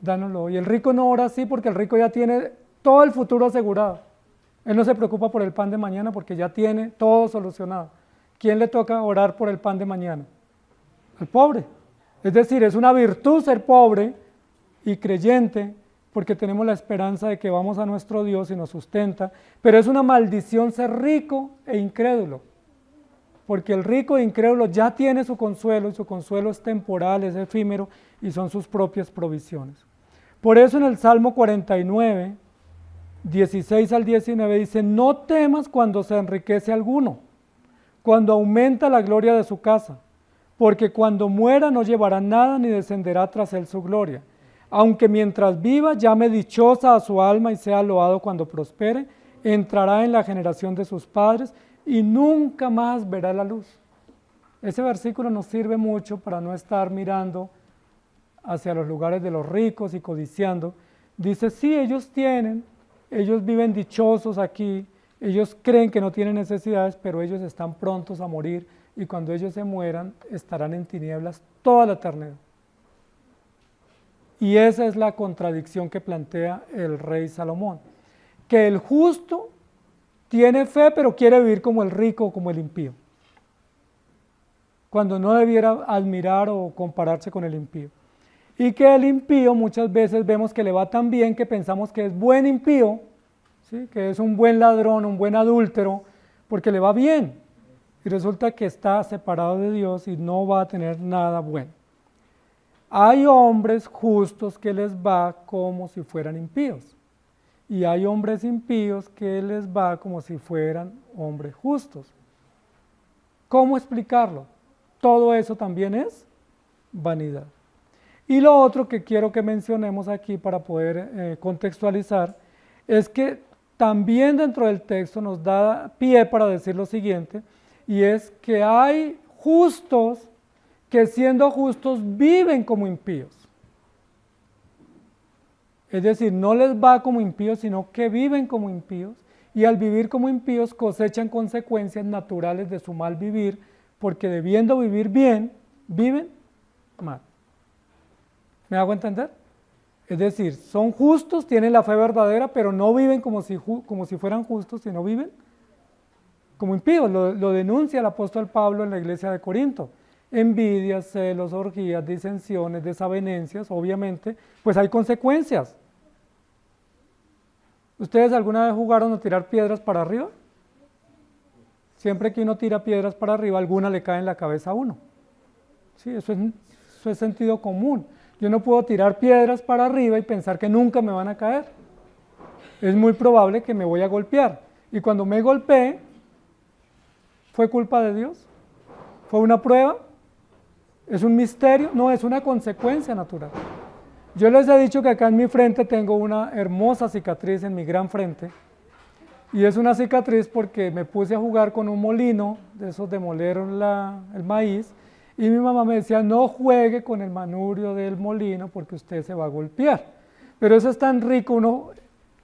dánoslo. Y el rico no ora así porque el rico ya tiene todo el futuro asegurado. Él no se preocupa por el pan de mañana porque ya tiene todo solucionado. ¿Quién le toca orar por el pan de mañana? Al pobre. Es decir, es una virtud ser pobre y creyente porque tenemos la esperanza de que vamos a nuestro Dios y nos sustenta, pero es una maldición ser rico e incrédulo. Porque el rico e incrédulo ya tiene su consuelo y su consuelo es temporal, es efímero y son sus propias provisiones. Por eso en el Salmo 49, 16 al 19 dice, no temas cuando se enriquece alguno, cuando aumenta la gloria de su casa, porque cuando muera no llevará nada ni descenderá tras él su gloria. Aunque mientras viva llame dichosa a su alma y sea loado cuando prospere, entrará en la generación de sus padres y nunca más verá la luz. Ese versículo nos sirve mucho para no estar mirando hacia los lugares de los ricos y codiciando. Dice, sí, ellos viven dichosos aquí, ellos creen que no tienen necesidades, pero ellos están prontos a morir y cuando ellos se mueran estarán en tinieblas toda la eternidad. Y esa es la contradicción que plantea el rey Salomón, que el justo tiene fe pero quiere vivir como el rico o como el impío, cuando no debiera admirar o compararse con el impío. Y que el impío muchas veces vemos que le va tan bien que pensamos que es buen impío, ¿sí? Que es un buen ladrón, un buen adúltero, porque le va bien. Y resulta que está separado de Dios y no va a tener nada bueno. Hay hombres justos que les va como si fueran impíos. Y hay hombres impíos que les va como si fueran hombres justos. ¿Cómo explicarlo? Todo eso también es vanidad. Y lo otro que quiero que mencionemos aquí para poder contextualizar es que también dentro del texto nos da pie para decir lo siguiente, y es que hay justos que siendo justos viven como impíos. Es decir, no les va como impíos, sino que viven como impíos, y al vivir como impíos cosechan consecuencias naturales de su mal vivir, porque debiendo vivir bien, viven mal. ¿Me hago entender? Es decir, son justos, tienen la fe verdadera, pero no viven como si fueran justos, sino viven como impíos. Lo denuncia el apóstol Pablo en la iglesia de Corinto. Envidias, celos, orgías, disensiones, desavenencias, obviamente, pues hay consecuencias. ¿Ustedes alguna vez jugaron a tirar piedras para arriba? Siempre que uno tira piedras para arriba, alguna le cae en la cabeza a uno. Sí, eso es sentido común. Yo no puedo tirar piedras para arriba y pensar que nunca me van a caer. Es muy probable que me voy a golpear. Y cuando me golpeé, ¿fue culpa de Dios? ¿Fue una prueba? ¿Es un misterio? No, es una consecuencia natural. Yo les he dicho que acá en mi frente tengo una hermosa cicatriz en mi gran frente. Y es una cicatriz porque me puse a jugar con un molino, de esos de moler el maíz, y mi mamá me decía, no juegue con el manubrio del molino porque usted se va a golpear. Pero eso es tan rico, uno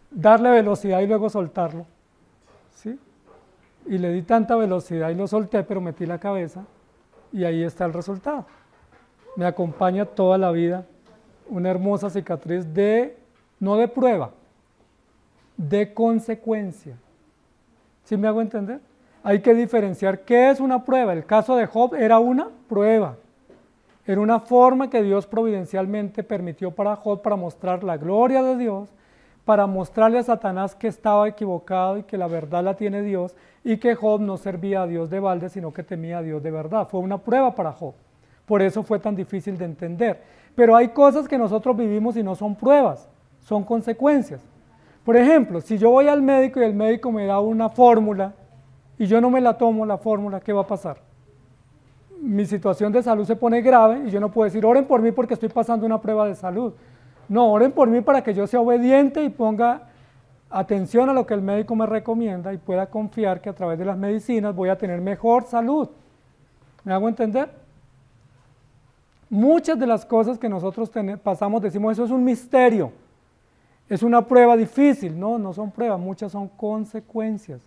darle velocidad y luego soltarlo. ¿Sí? Y le di tanta velocidad y lo solté, pero metí la cabeza y ahí está el resultado. Me acompaña toda la vida una hermosa cicatriz no de prueba, de consecuencia. ¿Sí me hago entender? Hay que diferenciar qué es una prueba. El caso de Job era una prueba. Era una forma que Dios providencialmente permitió para Job para mostrar la gloria de Dios, para mostrarle a Satanás que estaba equivocado y que la verdad la tiene Dios y que Job no servía a Dios de balde, sino que temía a Dios de verdad. Fue una prueba para Job. Por eso fue tan difícil de entender. Pero hay cosas que nosotros vivimos y no son pruebas, son consecuencias. Por ejemplo, si yo voy al médico y el médico me da una fórmula y yo no me la tomo la fórmula, ¿qué va a pasar? Mi situación de salud se pone grave y yo no puedo decir, oren por mí porque estoy pasando una prueba de salud. No, oren por mí para que yo sea obediente y ponga atención a lo que el médico me recomienda y pueda confiar que a través de las medicinas voy a tener mejor salud. ¿Me hago entender? Muchas de las cosas que nosotros pasamos, decimos, eso es un misterio, es una prueba difícil. No, no son pruebas, muchas son consecuencias.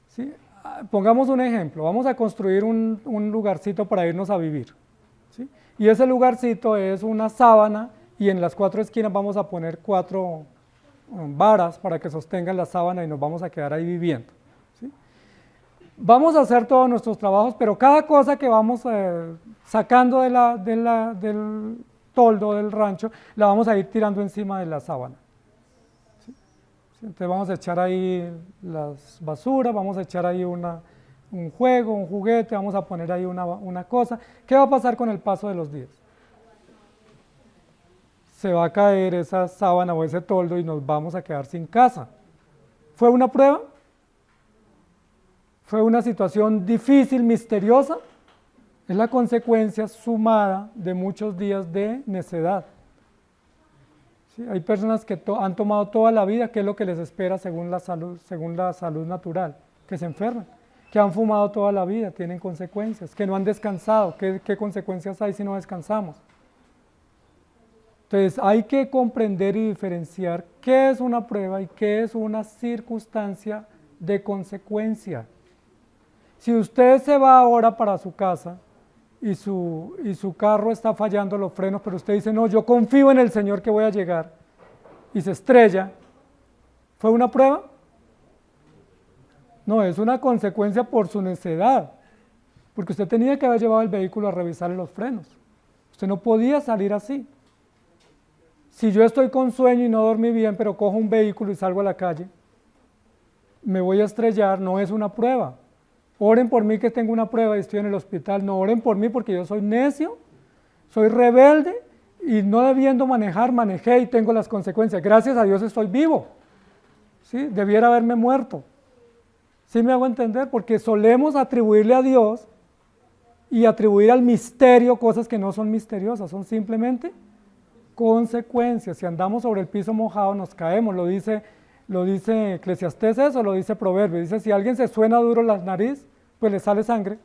¿Sí? Pongamos un ejemplo, vamos a construir un lugarcito para irnos a vivir. ¿Sí? Y ese lugarcito es una sábana y en las 4 esquinas vamos a poner 4 varas para que sostengan la sábana y nos vamos a quedar ahí viviendo. ¿Sí? Vamos a hacer todos nuestros trabajos, pero cada cosa que vamos sacando del toldo del rancho, la vamos a ir tirando encima de la sábana. ¿Sí? Entonces vamos a echar ahí las basuras, vamos a echar ahí un juego, un juguete, vamos a poner ahí una cosa. ¿Qué va a pasar con el paso de los días? Se va a caer esa sábana o ese toldo y nos vamos a quedar sin casa. ¿Fue una prueba? ¿Fue una situación difícil, misteriosa? Es la consecuencia sumada de muchos días de necedad. ¿Sí? Hay personas que han tomado toda la vida, ¿qué es lo que les espera según la salud natural? Que se enferman. Que han fumado toda la vida, tienen consecuencias. Que no han descansado, ¿qué consecuencias hay si no descansamos? Entonces hay que comprender y diferenciar qué es una prueba y qué es una circunstancia de consecuencia. Si usted se va ahora para su casa y su carro está fallando los frenos, pero usted dice, no, yo confío en el Señor que voy a llegar, y se estrella, ¿fue una prueba? No, es una consecuencia por su necedad, porque usted tenía que haber llevado el vehículo a revisarle los frenos. Usted no podía salir así. Si yo estoy con sueño y no dormí bien, pero cojo un vehículo y salgo a la calle, me voy a estrellar, no es una prueba. Oren por mí que tengo una prueba y estoy en el hospital. No, oren por mí porque yo soy necio, soy rebelde y no debiendo manejar, manejé y tengo las consecuencias. Gracias a Dios estoy vivo. ¿Sí? Debiera haberme muerto. ¿Sí me hago entender? Porque solemos atribuirle a Dios y atribuir al misterio cosas que no son misteriosas, son simplemente consecuencias. Si andamos sobre el piso mojado nos caemos, lo dice Eclesiastés eso, lo dice Proverbios. Dice, si alguien se suena duro la nariz, pues le sale sangre.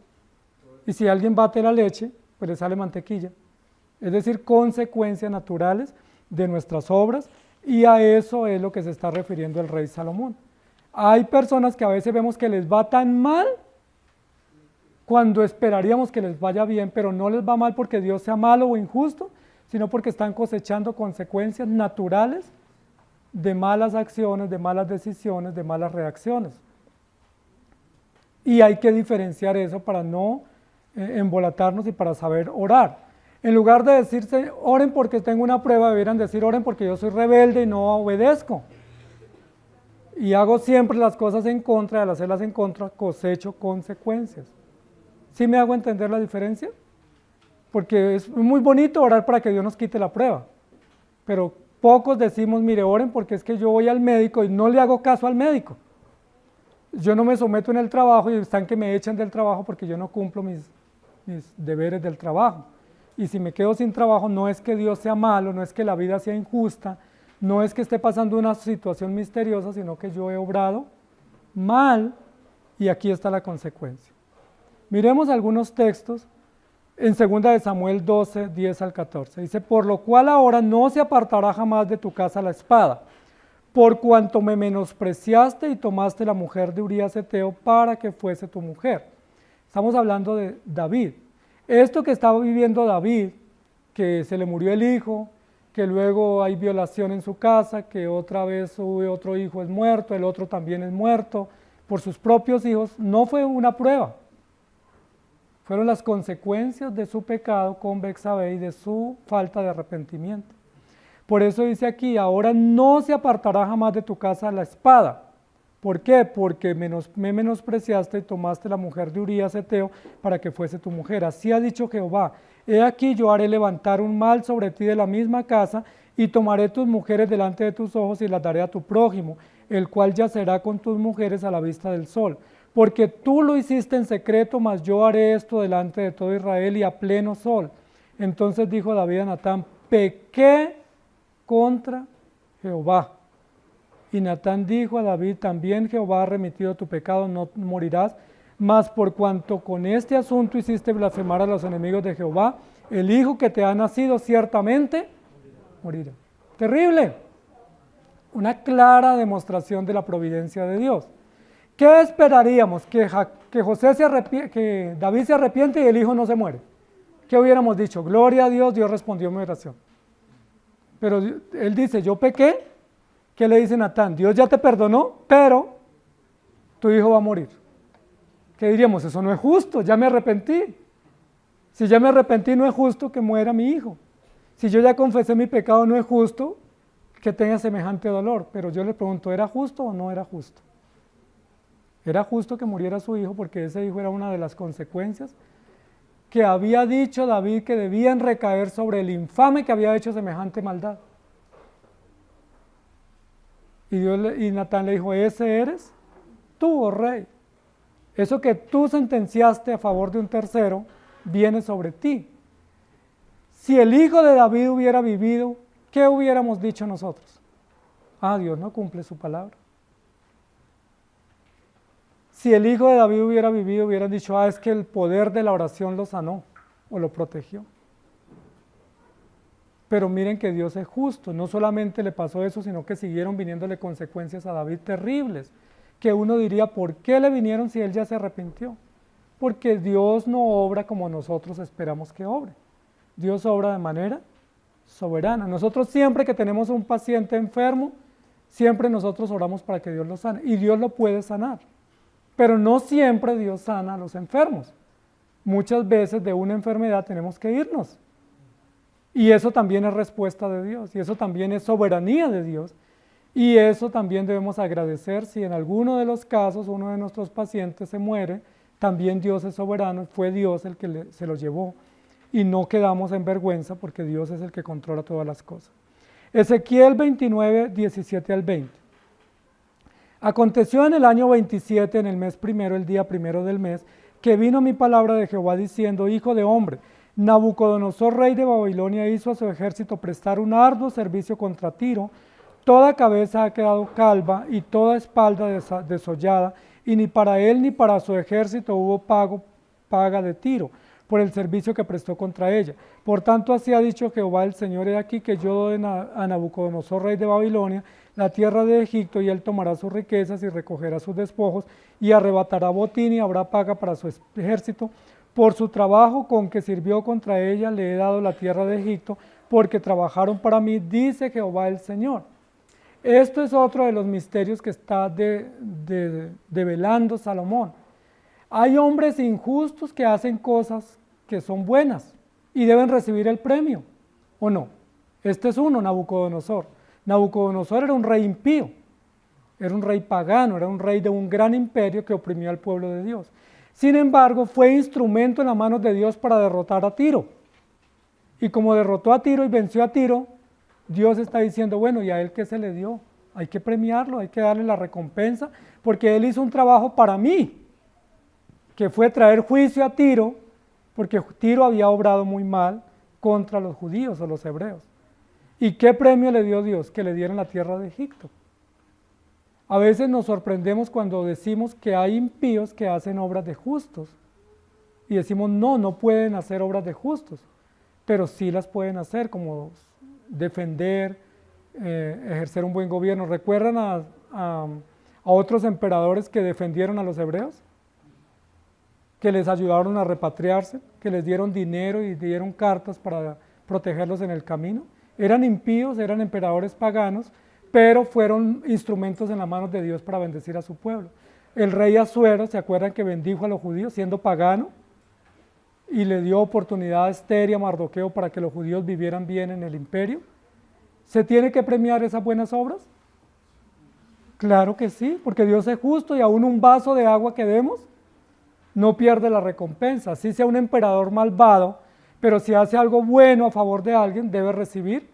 Y si alguien bate la leche, pues le sale mantequilla. Es decir, consecuencias naturales de nuestras obras, y a eso es lo que se está refiriendo el rey Salomón. Hay personas que a veces vemos que les va tan mal cuando esperaríamos que les vaya bien, pero no les va mal porque Dios sea malo o injusto, sino porque están cosechando consecuencias naturales de malas acciones, de malas decisiones, de malas reacciones. Y hay que diferenciar eso para no embolatarnos y para saber orar. En lugar de decirse, oren porque tengo una prueba, deberían decir, oren porque yo soy rebelde y no obedezco. Y hago siempre las cosas en contra, y al hacerlas en contra cosecho consecuencias. ¿Sí me hago entender la diferencia? Porque es muy bonito orar para que Dios nos quite la prueba, pero pocos decimos, mire, oren porque es que yo voy al médico y no le hago caso al médico. Yo no me someto en el trabajo y están que me echan del trabajo porque yo no cumplo mis deberes del trabajo. Y si me quedo sin trabajo, no es que Dios sea malo, no es que la vida sea injusta, no es que esté pasando una situación misteriosa, sino que yo he obrado mal y aquí está la consecuencia. Miremos algunos textos en 2 de Samuel 12, 10 al 14. Dice, por lo cual ahora no se apartará jamás de tu casa la espada, por cuanto me menospreciaste y tomaste la mujer de Urías Eteo para que fuese tu mujer. Estamos hablando de David. Esto que estaba viviendo David, que se le murió el hijo, que luego hay violación en su casa, que otra vez otro hijo es muerto, el otro también es muerto por sus propios hijos, no fue una prueba. Fueron las consecuencias de su pecado con Betsabé y de su falta de arrepentimiento. Por eso dice aquí, ahora no se apartará jamás de tu casa la espada. ¿Por qué? Porque me menospreciaste y tomaste la mujer de Urías Eteo para que fuese tu mujer. Así ha dicho Jehová, he aquí yo haré levantar un mal sobre ti de la misma casa y tomaré tus mujeres delante de tus ojos y las daré a tu prójimo, el cual yacerá con tus mujeres a la vista del sol. Porque tú lo hiciste en secreto, mas yo haré esto delante de todo Israel y a pleno sol. Entonces dijo David a Natán, pequé contra Jehová. Y Natán dijo a David, también Jehová ha remitido tu pecado, no morirás, mas por cuanto con este asunto hiciste blasfemar a los enemigos de Jehová, el hijo que te ha nacido ciertamente morirá. Terrible. Una clara demostración de la providencia de Dios. ¿Qué esperaríamos? Que David se arrepiente y el hijo no se muere. ¿Qué hubiéramos dicho? Gloria a Dios, Dios respondió mi oración. Pero él dice, yo pequé. ¿Qué le dice Natán? Dios ya te perdonó, pero tu hijo va a morir. ¿Qué diríamos? Eso no es justo, ya me arrepentí. Si ya me arrepentí, no es justo que muera mi hijo. Si yo ya confesé mi pecado, no es justo que tenga semejante dolor. Pero yo le pregunto, ¿era justo o no era justo? Era justo que muriera su hijo porque ese hijo era una de las consecuencias que había dicho David que debían recaer sobre el infame que había hecho semejante maldad. Y Natán le dijo, ¿ese eres tú, oh rey? Eso que tú sentenciaste a favor de un tercero viene sobre ti. Si el hijo de David hubiera vivido, ¿qué hubiéramos dicho nosotros? Ah, Dios no cumple su palabra. Si el hijo de David hubiera vivido, hubieran dicho, es que el poder de la oración lo sanó o lo protegió. Pero miren que Dios es justo, no solamente le pasó eso, sino que siguieron viniéndole consecuencias a David terribles, que uno diría, ¿por qué le vinieron si él ya se arrepintió? Porque Dios no obra como nosotros esperamos que obre. Dios obra de manera soberana. Nosotros siempre que tenemos un paciente enfermo, siempre nosotros oramos para que Dios lo sane, y Dios lo puede sanar. Pero no siempre Dios sana a los enfermos. Muchas veces de una enfermedad tenemos que irnos. Y eso también es respuesta de Dios, y eso también es soberanía de Dios. Y eso también debemos agradecer si en alguno de los casos uno de nuestros pacientes se muere, también Dios es soberano, fue Dios el que se lo llevó. Y no quedamos en vergüenza porque Dios es el que controla todas las cosas. Ezequiel 29, 17 al 20. Aconteció en el año 27, en el mes primero, el día primero del mes, que vino mi palabra de Jehová diciendo, hijo de hombre, Nabucodonosor, rey de Babilonia, hizo a su ejército prestar un arduo servicio contra Tiro. Toda cabeza ha quedado calva y toda espalda desollada, y ni para él ni para su ejército hubo paga de Tiro por el servicio que prestó contra ella. Por tanto, así ha dicho Jehová el Señor, he aquí que yo doy a Nabucodonosor, rey de Babilonia, la tierra de Egipto, y él tomará sus riquezas y recogerá sus despojos, y arrebatará botín y habrá paga para su ejército, Por su trabajo con que sirvió contra ella le he dado la tierra de Egipto, porque trabajaron para mí, dice Jehová el Señor. Esto es otro de los misterios que está develando Salomón. Hay hombres injustos que hacen cosas que son buenas y deben recibir el premio, ¿o no? Este es uno, Nabucodonosor. Nabucodonosor era un rey impío, era un rey pagano, era un rey de un gran imperio que oprimió al pueblo de Dios. Sin embargo, fue instrumento en las manos de Dios para derrotar a Tiro. Y como derrotó a Tiro y venció a Tiro, Dios está diciendo, bueno, ¿y a él qué se le dio? Hay que premiarlo, hay que darle la recompensa, porque él hizo un trabajo para mí, que fue traer juicio a Tiro, porque Tiro había obrado muy mal contra los judíos o los hebreos. ¿Y qué premio le dio Dios? Que le dieran la tierra de Egipto. A veces nos sorprendemos cuando decimos que hay impíos que hacen obras de justos, y decimos, no pueden hacer obras de justos, pero sí las pueden hacer, como defender, ejercer un buen gobierno. ¿Recuerdan a otros emperadores que defendieron a los hebreos? Que les ayudaron a repatriarse, que les dieron dinero y dieron cartas para protegerlos en el camino. Eran impíos, eran emperadores paganos, pero fueron instrumentos en las manos de Dios para bendecir a su pueblo. El rey Asuero, ¿se acuerdan que bendijo a los judíos siendo pagano? Y le dio oportunidad a Ester y a Mardoqueo para que los judíos vivieran bien en el imperio. ¿Se tiene que premiar esas buenas obras? Claro que sí, porque Dios es justo y aún un vaso de agua que demos no pierde la recompensa. Así sea un emperador malvado, pero si hace algo bueno a favor de alguien, debe recibir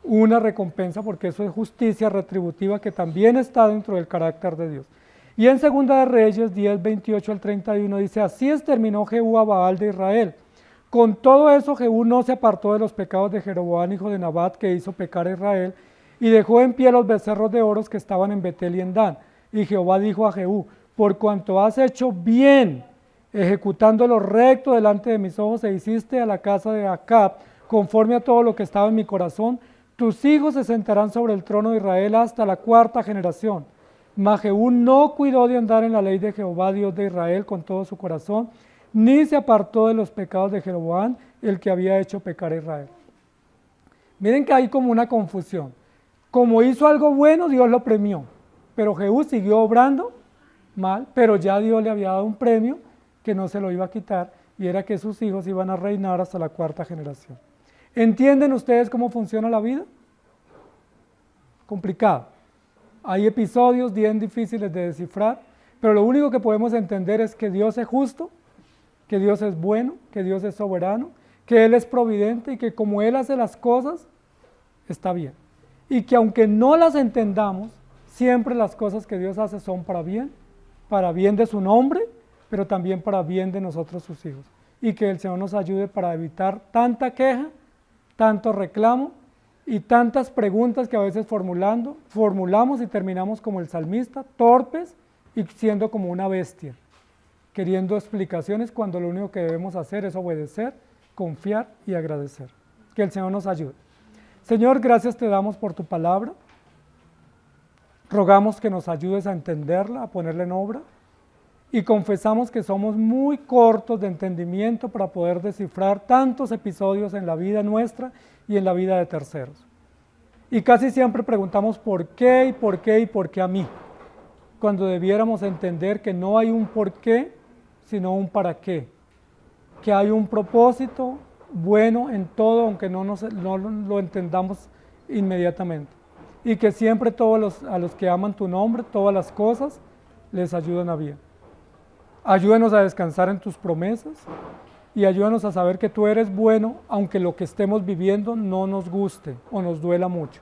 una recompensa, porque eso es justicia retributiva que también está dentro del carácter de Dios. Y en 2 de Reyes 10, 28 al 31 dice, así exterminó Jehú a Baal de Israel. Con todo eso Jehú no se apartó de los pecados de Jeroboam, hijo de Nabat, que hizo pecar a Israel, y dejó en pie los becerros de oro que estaban en Betel y en Dan. Y Jehová dijo a Jehú, por cuanto has hecho bien, ejecutando lo recto delante de mis ojos, e hiciste a la casa de Acab, conforme a todo lo que estaba en mi corazón, tus hijos se sentarán sobre el trono de Israel hasta la 4ª generación. Mas Jehú no cuidó de andar en la ley de Jehová, Dios de Israel, con todo su corazón, ni se apartó de los pecados de Jeroboam, el que había hecho pecar a Israel. Miren que hay como una confusión. Como hizo algo bueno, Dios lo premió, pero Jehú siguió obrando mal, pero ya Dios le había dado un premio que no se lo iba a quitar, y era que sus hijos iban a reinar hasta la 4ª generación. ¿Entienden ustedes cómo funciona la vida? Complicado. Hay episodios bien difíciles de descifrar, pero lo único que podemos entender es que Dios es justo, que Dios es bueno, que Dios es soberano, que Él es providente y que como Él hace las cosas, está bien. Y que aunque no las entendamos, siempre las cosas que Dios hace son para bien de su nombre, pero también para bien de nosotros sus hijos. Y que el Señor nos ayude para evitar tanta queja, tanto reclamo y tantas preguntas que a veces formulamos y terminamos como el salmista, torpes y siendo como una bestia, queriendo explicaciones cuando lo único que debemos hacer es obedecer, confiar y agradecer. Que el Señor nos ayude. Señor, gracias te damos por tu palabra. Rogamos que nos ayudes a entenderla, a ponerla en obra, y confesamos que somos muy cortos de entendimiento para poder descifrar tantos episodios en la vida nuestra y en la vida de terceros. Y casi siempre preguntamos por qué y por qué y por qué a mí, cuando debiéramos entender que no hay un por qué, sino un para qué, que hay un propósito bueno en todo, aunque no lo entendamos inmediatamente, y que siempre a los que aman tu nombre, todas las cosas, les ayudan a bien. Ayúdanos a descansar en tus promesas y ayúdanos a saber que tú eres bueno, aunque lo que estemos viviendo no nos guste o nos duela mucho.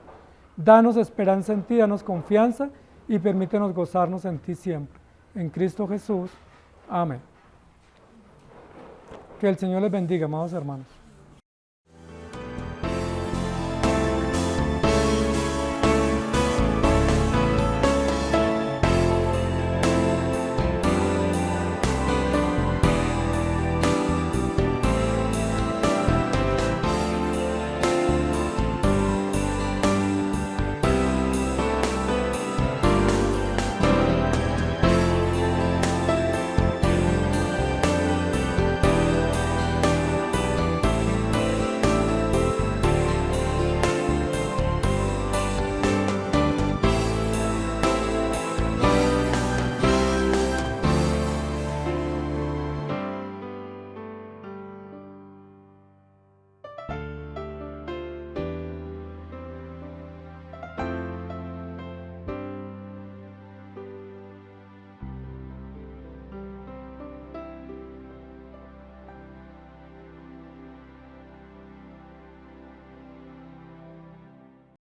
Danos esperanza en ti, danos confianza y permítenos gozarnos en ti siempre. En Cristo Jesús. Amén. Que el Señor les bendiga, amados hermanos.